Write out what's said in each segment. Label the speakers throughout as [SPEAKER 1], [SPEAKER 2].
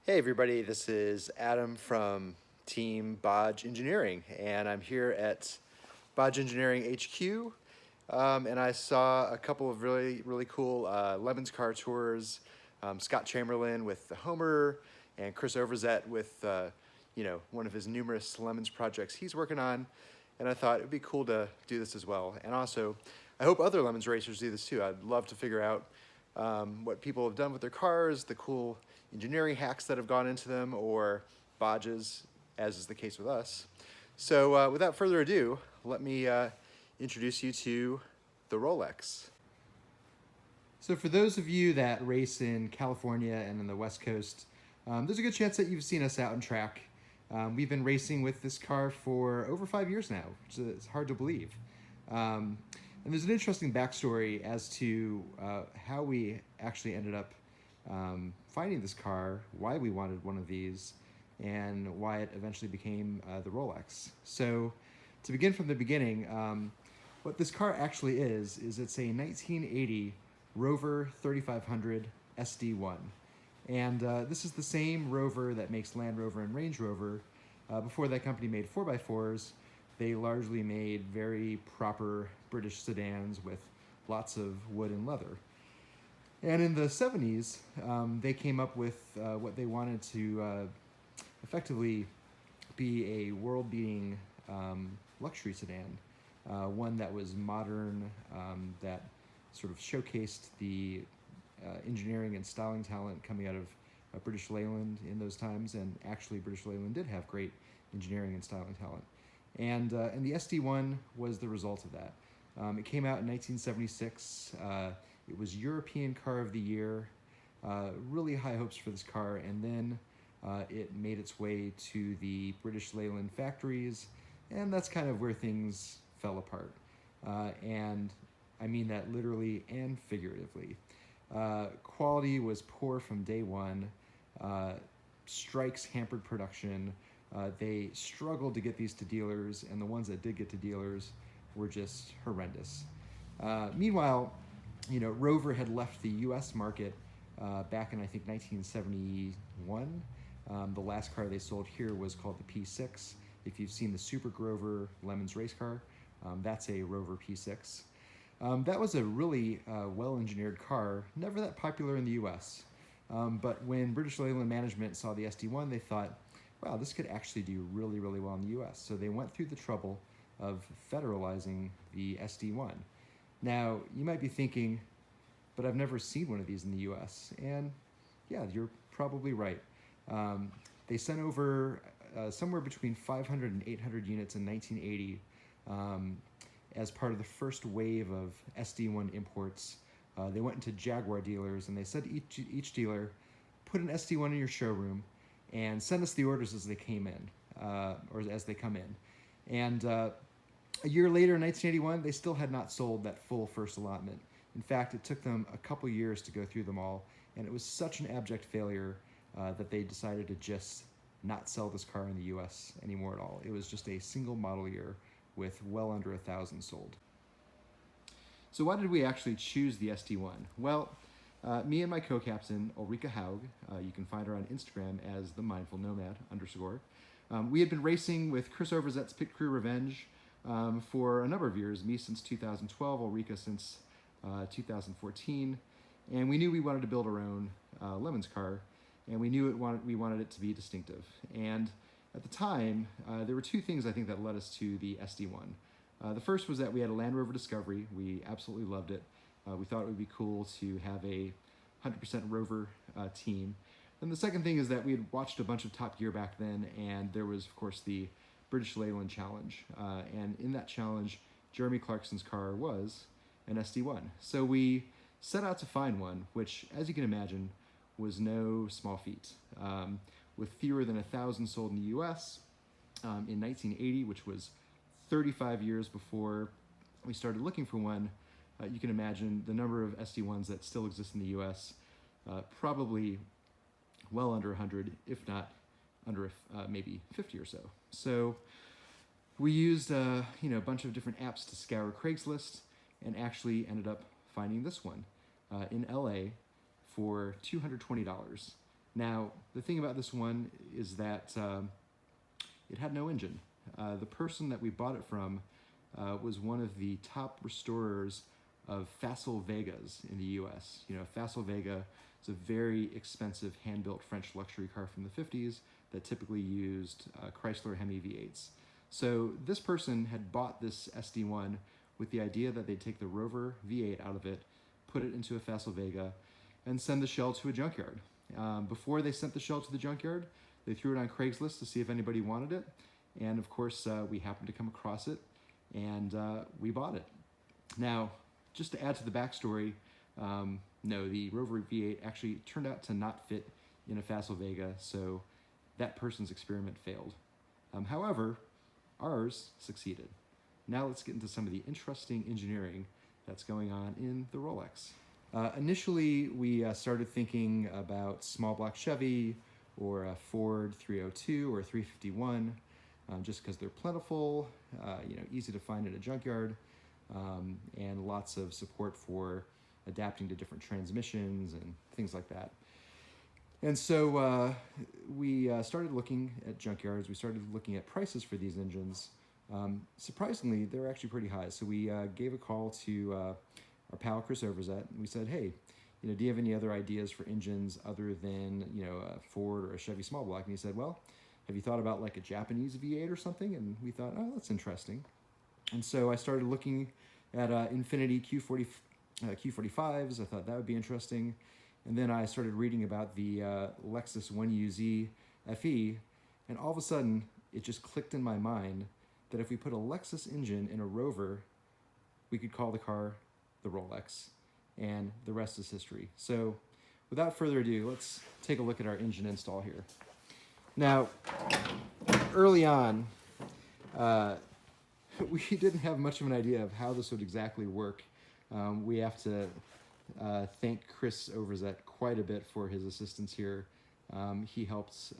[SPEAKER 1] Hey everybody, this is Adam from Team Bodge Engineering, and I'm here at Bodge Engineering HQ, and I saw a couple of really cool Lemons car tours. Scott Chamberlain with the Homer, and Chris Overzet with one of his numerous Lemons projects he's working on, and I thought it'd be cool to do this as well. And also, I hope other Lemons racers do this too. I'd love to figure out what people have done with their cars, the cool engineering hacks that have gone into them, or bodges, as is the case with us. So without further ado, let me introduce you to the Rolex. So for those of you that race in California and in the West Coast, there's a good chance that you've seen us out on track. We've been racing with this car for over 5 years now, which is hard to believe. And there's an interesting backstory as to how we actually ended up finding this car, why we wanted one of these, and why it eventually became the Rolex. So to begin from the beginning, what this car actually is it's a 1980 Rover 3500 SD1. And this is the same Rover that makes Land Rover and Range Rover. Before that company made 4x4s, they largely made very proper British sedans with lots of wood and leather. And in the 70s, they came up with what they wanted to effectively be a world-beating luxury sedan, one that was modern, that sort of showcased the engineering and styling talent coming out of British Leyland in those times, and actually British Leyland did have great engineering and styling talent. And the SD1 was the result of that. It came out in 1976. It was European Car of the Year. Really high hopes for this car, and then it made its way to the British Leyland factories, and that's kind of where things fell apart. And I mean that literally and figuratively. Quality was poor from day one. Strikes hampered production. They struggled to get these to dealers, and the ones that did get to dealers were just horrendous. Meanwhile, Rover had left the U.S. market back in, I think, 1971. The last car they sold here was called the P6. If you've seen the Super Grover Lemons race car, that's a Rover P6. That was a really well-engineered car, never that popular in the U.S. But when British Leyland management saw the SD1, they thought, wow, this could actually do really, really well in the U.S. So they went through the trouble of federalizing the SD1. Now, you might be thinking, but I've never seen one of these in the U.S. And yeah, you're probably right. They sent over somewhere between 500 and 800 units in 1980 as part of the first wave of SD1 imports. They went into Jaguar dealers and they said to each dealer, put an SD1 in your showroom and send us the orders as they came in, or as they come in. And a year later, in 1981, they still had not sold that full first allotment. In fact, it took them a couple years to go through them all, and it was such an abject failure that they decided to just not sell this car in the US anymore at all. It was just a single model year with well under 1,000 sold. So why did we actually choose the SD1? Well, me and my co-captain, Ulrika Haug, you can find her on Instagram as the Mindful Nomad _. We had been racing with Chris Overzet's Pit Crew Revenge for a number of years, me since 2012, Ulrika since 2014, and we knew we wanted to build our own Lemons car, and we knew we wanted it to be distinctive. And at the time, there were two things I think that led us to the SD1. The first was that we had a Land Rover Discovery. We absolutely loved it. We thought it would be cool to have a 100% Rover team. And the second thing is that we had watched a bunch of Top Gear back then, and there was, of course, the British Leyland Challenge. And in that challenge, Jeremy Clarkson's car was an SD1. So we set out to find one, which, as you can imagine, was no small feat. With fewer than 1,000 sold in the US in 1980, which was 35 years before we started looking for one, you can imagine the number of SD1s that still exist in the US, probably well under 100, if not under maybe 50 or so. So we used a bunch of different apps to scour Craigslist and actually ended up finding this one in LA for $220. Now, the thing about this one is that it had no engine. The person that we bought it from was one of the top restorers of Facile Vegas in the US. You know, Facile Vega is a very expensive hand-built French luxury car from the 50s that typically used Chrysler Hemi V8s. So this person had bought this SD1 with the idea that they'd take the Rover V8 out of it, put it into a Facile Vega, and send the shell to a junkyard. Before they sent the shell to the junkyard, they threw it on Craigslist to see if anybody wanted it. And of course, we happened to come across it, and we bought it. Now, just to add to the backstory, no, the Rover V8 actually turned out to not fit in a Facile Vega, so that person's experiment failed. However, ours succeeded. Now let's get into some of the interesting engineering that's going on in the Rolex. Initially, we started thinking about small block Chevy or a Ford 302 or 351, just because they're plentiful, easy to find in a junkyard, and lots of support for adapting to different transmissions and things like that. And so we started looking at junkyards. We started looking at prices for these engines. Surprisingly, they're actually pretty high. So we gave a call to our pal Chris Overzet, and we said, hey, do you have any other ideas for engines other than a Ford or a Chevy small block? And he said, well, have you thought about like a Japanese V8 or something? And we thought, oh, that's interesting. And so I started looking at Infiniti Q45s. I thought that would be interesting. And then I started reading about the Lexus 1UZ FE, and all of a sudden it just clicked in my mind that if we put a Lexus engine in a Rover, we could call the car the Rolex, and the rest is history. So without further ado, let's take a look at our engine install here. Now, early on, we didn't have much of an idea of how this would exactly work. We have to thank Chris Overzet quite a bit for his assistance here. He helped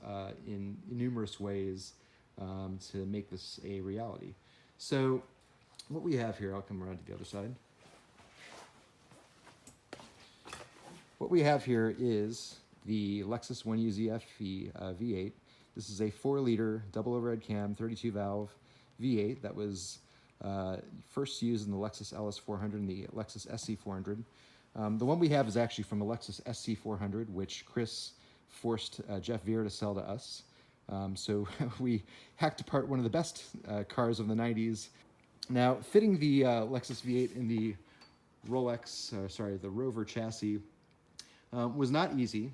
[SPEAKER 1] in numerous ways to make this a reality. So what we have here, I'll come around to the other side. What we have here is the Lexus 1UZ FE V8. This is a 4-liter double overhead cam 32 valve V8 that was first used in the Lexus LS400 and the Lexus SC400. The one we have is actually from the Lexus SC400, which Chris forced Jeff Veer to sell to us. So we hacked apart one of the best cars of the 90s. Now, fitting the Lexus V8 in the the Rover chassis was not easy.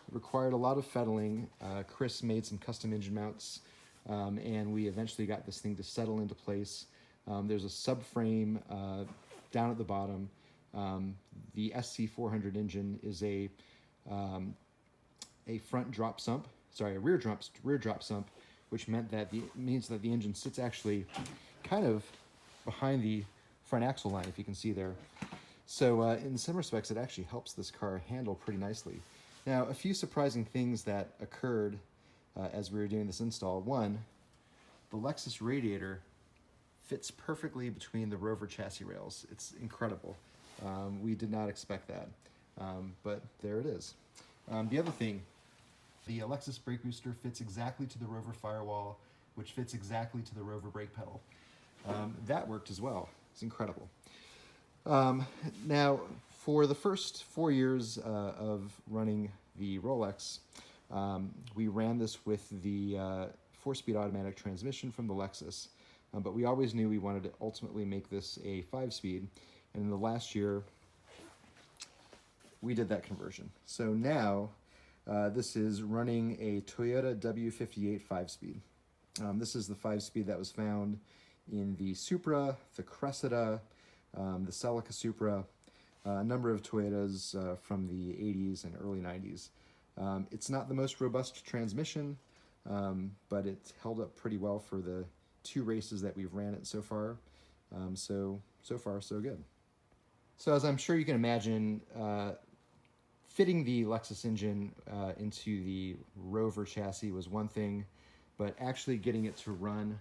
[SPEAKER 1] It required a lot of fettling. Chris made some custom engine mounts, and we eventually got this thing to settle into place. There's a subframe down at the bottom. The SC400 engine is a front drop sump, a rear drop sump, which means that the engine sits actually kind of behind the front axle line, if you can see there. So in some respects, it actually helps this car handle pretty nicely. Now, a few surprising things that occurred as we were doing this install. One, the Lexus radiator fits perfectly between the Rover chassis rails. It's incredible. We did not expect that, but there it is. The other thing, the Lexus brake booster fits exactly to the Rover firewall, which fits exactly to the Rover brake pedal. That worked as well. It's incredible. Now, for the first 4 years of running the Rolex, we ran this with the 4-speed automatic transmission from the Lexus, but we always knew we wanted to ultimately make this a 5-speed, and in the last year, we did that conversion. So now, this is running a Toyota W58 5-speed. This is the 5-speed that was found in the Supra, the Cressida, the Celica Supra, a number of Toyotas from the 80s and early 90s. It's not the most robust transmission, but it held up pretty well for the 2 races that we've ran it so far. So far, so good. So as I'm sure you can imagine, fitting the Lexus engine into the Rover chassis was one thing, but actually getting it to run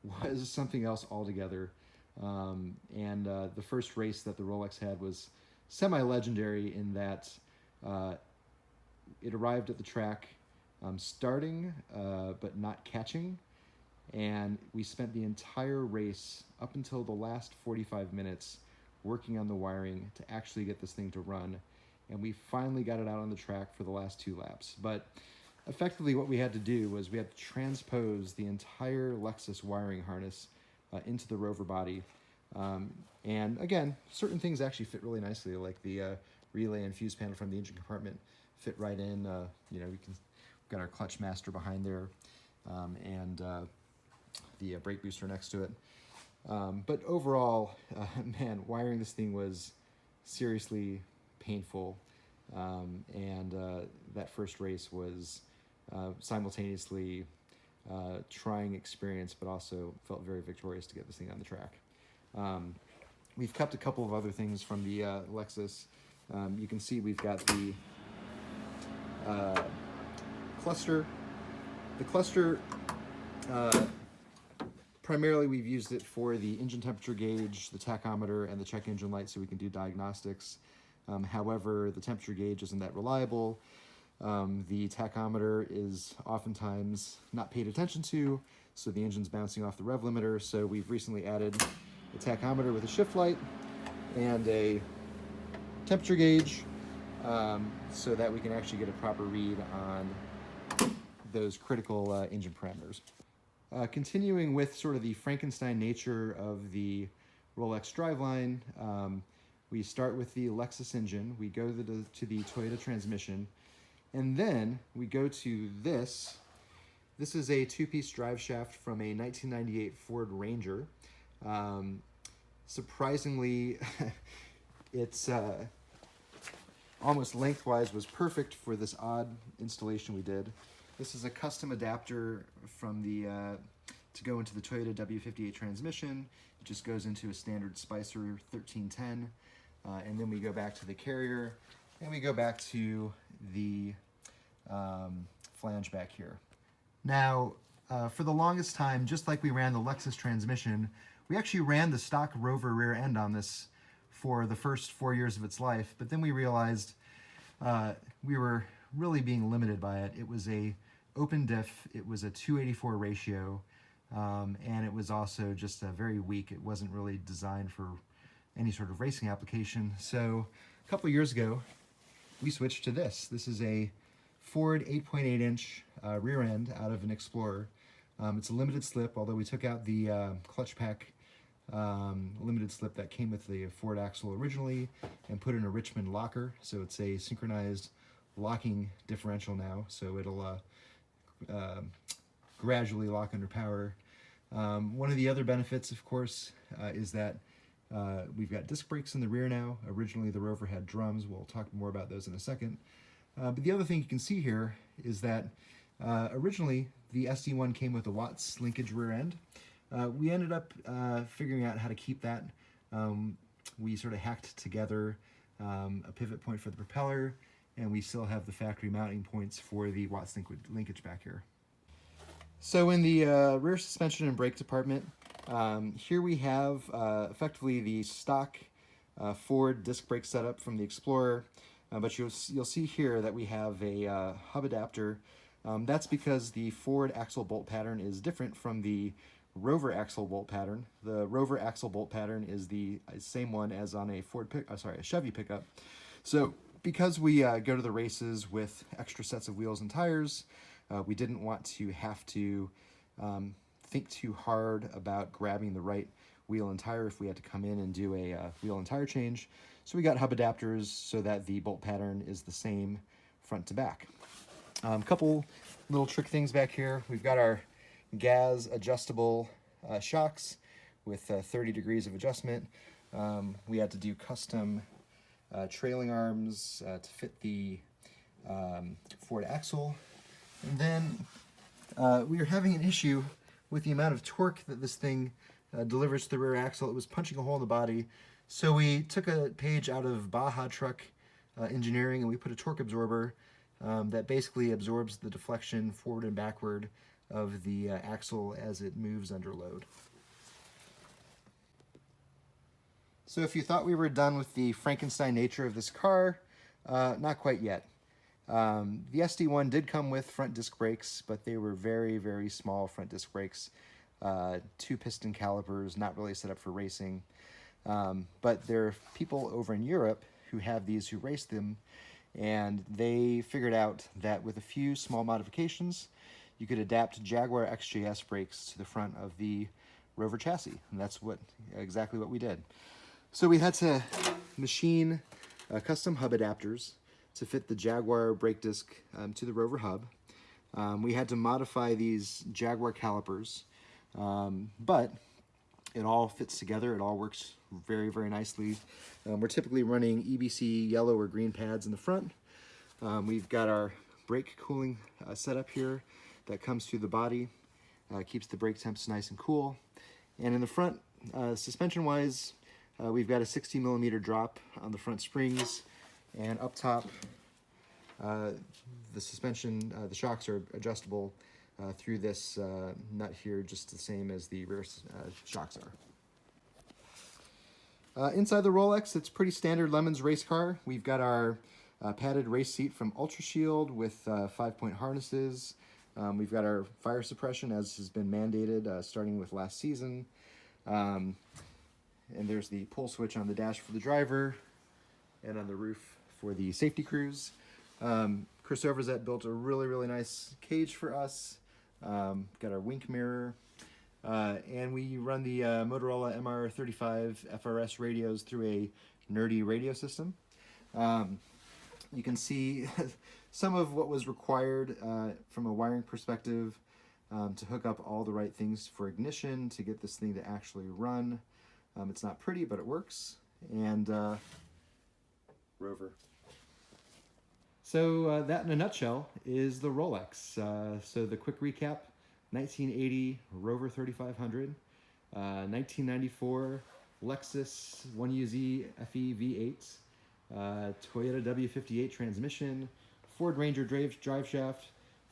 [SPEAKER 1] was something else altogether. The first race that the Rolex had was semi-legendary in that it arrived at the track starting but not catching, and we spent the entire race up until the last 45 minutes working on the wiring to actually get this thing to run, and we finally got it out on the track for the last 2 laps. But effectively what we had to do was we had to transpose the entire Lexus wiring harness into the Rover body. And again, certain things actually fit really nicely, like the relay and fuse panel from the engine compartment fit right in. You know, we've got our clutch master behind there, and the brake booster next to it. But overall, man, wiring this thing was seriously painful. And that first race was simultaneously trying experience, but also felt very victorious to get this thing on the track. We've kept a couple of other things from the Lexus. You can see we've got the cluster. The cluster, primarily we've used it for the engine temperature gauge, the tachometer, and the check engine light so we can do diagnostics. However, the temperature gauge isn't that reliable. The tachometer is oftentimes not paid attention to, so the engine's bouncing off the rev limiter. So we've recently added a tachometer with a shift light and a temperature gauge, so that we can actually get a proper read on those critical engine parameters. Continuing with sort of the Frankenstein nature of the Rolex driveline, we start with the Lexus engine, we go to the Toyota transmission, and then we go to this. This is a 2-piece drive shaft from a 1998 Ford Ranger. Surprisingly, it's almost lengthwise was perfect for this odd installation we did. This is a custom adapter from the to go into the Toyota W58 transmission. It just goes into a standard Spicer 1310, and then we go back to the carrier, and we go back to the flange back here. Now, for the longest time, just like we ran the Lexus transmission, we actually ran the stock Rover rear end on this for the first 4 years of its life, but then we realized we were really being limited by it. It was a open diff, it was a 284 ratio, and it was also just very weak. It wasn't really designed for any sort of racing application. So a couple of years ago, we switched to this. This is a Ford 8.8-inch rear end out of an Explorer. It's a limited slip, although we took out the clutch pack limited slip that came with the Ford axle originally and put in a Richmond locker. So it's a synchronized locking differential now, so it'll gradually lock under power. One of the other benefits, of course, is that we've got disc brakes in the rear now. Originally the Rover had drums. We'll talk more about those in a second. But the other thing you can see here is that originally the SD1 came with a Watts linkage rear end. We ended up figuring out how to keep that. We sort of hacked together a pivot point for the propeller, and we still have the factory mounting points for the Watts linkage back here. So in the rear suspension and brake department, here we have effectively the stock Ford disc brake setup from the Explorer, but you'll see here that we have a hub adapter. That's because the Ford axle bolt pattern is different from the Rover axle bolt pattern. The Rover axle bolt pattern is the same one as on a a Chevy pickup. So because we go to the races with extra sets of wheels and tires, we didn't want to have to think too hard about grabbing the right wheel and tire if we had to come in and do a wheel and tire change. So we got hub adapters so that the bolt pattern is the same front to back. Couple little trick things back here. We've got our gas adjustable shocks with 30 degrees of adjustment. We had to do custom trailing arms to fit the Ford axle. And then we were having an issue with the amount of torque that this thing delivers to the rear axle. It was punching a hole in the body. So we took a page out of Baja Truck engineering, and we put a torque absorber that basically absorbs the deflection forward and backward of the axle as it moves under load. So if you thought we were done with the Frankenstein nature of this car, not quite yet. The SD1 did come with front disc brakes, but they were very, very small front disc brakes. 2-piston calipers, not really set up for racing. But there are people over in Europe who have these, who race them, and they figured out that with a few small modifications, you could adapt Jaguar XJS brakes to the front of the Rover chassis, and that's exactly what we did. So we had to machine custom hub adapters to fit the Jaguar brake disc to the Rover hub. We had to modify these Jaguar calipers, but it all fits together. It all works very, very nicely. We're typically running EBC yellow or green pads in the front. We've got our brake cooling setup here that comes through the body, keeps the brake temps nice and cool. And in the front, suspension-wise, we've got a 60mm drop on the front springs, and up top, the suspension, the shocks are adjustable through this nut here, just the same as the rear shocks are. Inside the Rolex, it's pretty standard Lemons race car. We've got our padded race seat from Ultra Shield with 5-point harnesses. We've got our fire suppression, as has been mandated starting with last season. And there's the pull switch on the dash for the driver and on the roof for the safety crews. Chris Overzet built a really, really nice cage for us. Got our wink mirror. And we run the Motorola MR35 FRS radios through a nerdy radio system. You can see some of what was required from a wiring perspective to hook up all the right things for ignition to get this thing to actually run. It's not pretty, but it works. And Rover. So that in a nutshell is the Rolex. So the quick recap: 1980 Rover 3500, 1994 Lexus 1UZ FE V8, Toyota W58 transmission, Ford Ranger drive shaft,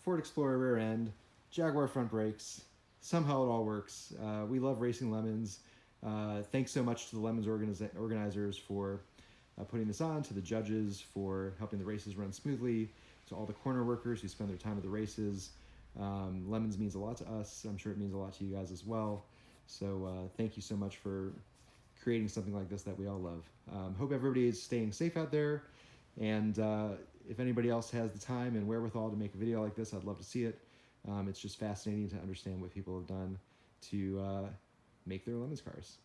[SPEAKER 1] Ford Explorer rear end, Jaguar front brakes. Somehow it all works. We love racing Lemons. Thanks so much to the Lemons organizers for putting this on, to the judges for helping the races run smoothly, to all the corner workers who spend their time at the races. Lemons means a lot to us. I'm sure it means a lot to you guys as well. So thank you so much for creating something like this that we all love. Hope everybody is staying safe out there. And if anybody else has the time and wherewithal to make a video like this, I'd love to see it. It's just fascinating to understand what people have done to make their Lemons cars.